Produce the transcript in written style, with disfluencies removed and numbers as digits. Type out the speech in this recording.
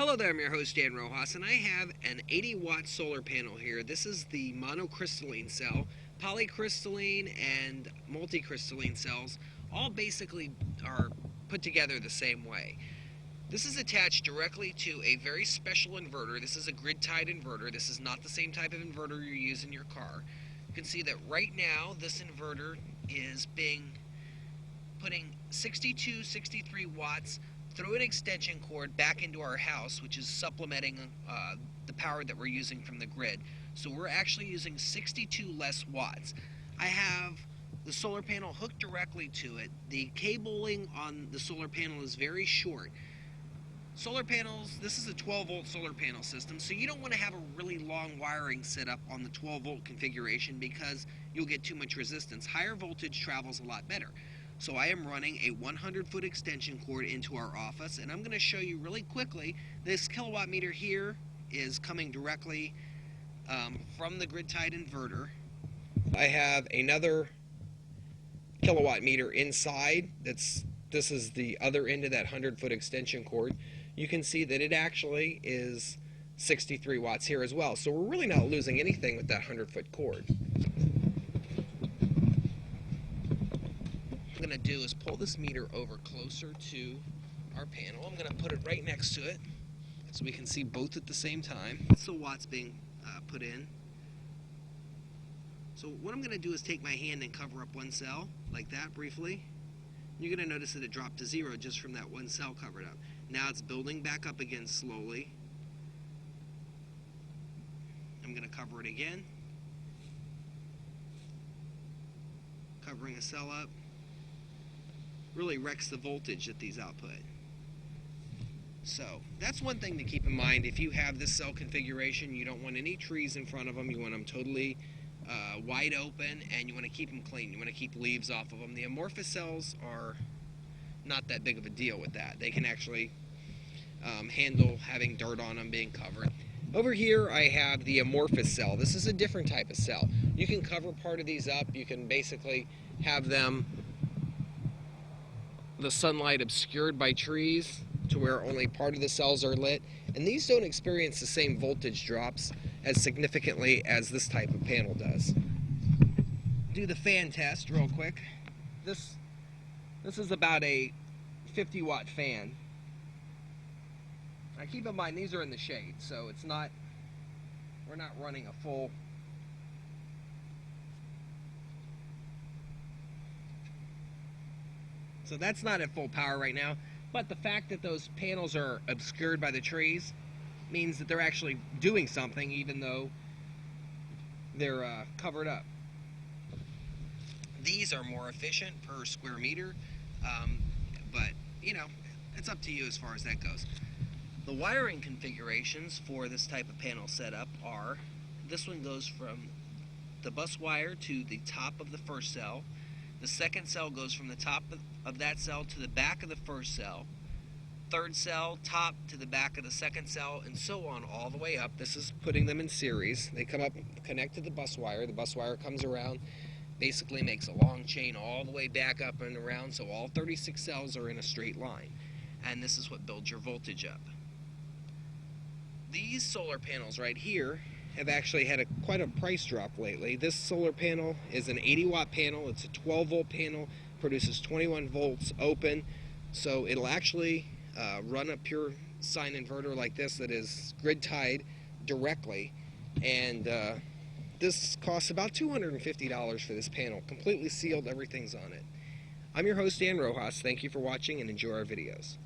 Hello there, I'm your host Dan Rojas, and I have an 80-watt solar panel here. This is the monocrystalline cell. Polycrystalline and multicrystalline cells all basically are put together the same way. This is attached directly to a very special inverter. This is a grid-tied inverter. This is not the same type of inverter you use in your car. You can see that right now this inverter is putting 62, 63 watts through an extension cord back into our house, which is supplementing the power that we're using from the grid. So we're actually using 62 less watts. I have the solar panel hooked directly to it. The cabling on the solar panel is very short. Solar panels, this is a 12-volt solar panel system, so you don't want to have a really long wiring set up on the 12-volt configuration because you'll get too much resistance. Higher voltage travels a lot better. So I am running a 100-foot extension cord into our office, and I'm going to show you really quickly. This kilowatt meter here is coming directly from the grid-tied inverter. I have another kilowatt meter inside. This is the other end of that 100-foot extension cord. You can see that it actually is 63 watts here as well. So we're really not losing anything with that 100-foot cord. What I'm going to do is pull this meter over closer to our panel. I'm going to put it right next to it so we can see both at the same time. That's the watts being put in. So what I'm going to do is take my hand and cover up one cell like that briefly. You're going to notice that it dropped to 0 just from that one cell covered up. Now it's building back up again slowly. I'm going to cover it again. Covering a cell up really wrecks the voltage at these output. So that's one thing to keep in mind. If you have this cell configuration, you don't want any trees in front of them. You want them totally wide open, and you want to keep them clean. You want to keep leaves off of them. The amorphous cells are not that big of a deal with that. They can actually handle having dirt on them being covered. Over here I have the amorphous cell. This is a different type of cell. You can cover part of these up. You can basically have them the sunlight obscured by trees to where only part of the cells are lit, and these don't experience the same voltage drops as significantly as this type of panel does. Do the fan test real quick. This is about a 50-watt fan. Now keep in mind these are in the shade, so we're not running a full So that's not at full power right now, but the fact that those panels are obscured by the trees means that they're actually doing something even though they're covered up. These are more efficient per square meter, but you know, it's up to you as far as that goes. The wiring configurations for this type of panel setup are, this one goes from the bus wire to the top of the first cell. The second cell goes from the top of that cell to the back of the first cell. Third cell, top to the back of the second cell, and so on all the way up. This is putting them in series. They come up, connect to the bus wire. The bus wire comes around, basically makes a long chain all the way back up and around, so all 36 cells are in a straight line. And this is what builds your voltage up. These solar panels right here have actually had quite a price drop lately. This solar panel is an 80-watt panel. It's a 12-volt panel, produces 21 volts open, so it'll actually run a pure sine inverter like this that is grid-tied directly, and this costs about $250 for this panel, completely sealed, everything's on it. I'm your host Dan Rojas. Thank you for watching and enjoy our videos.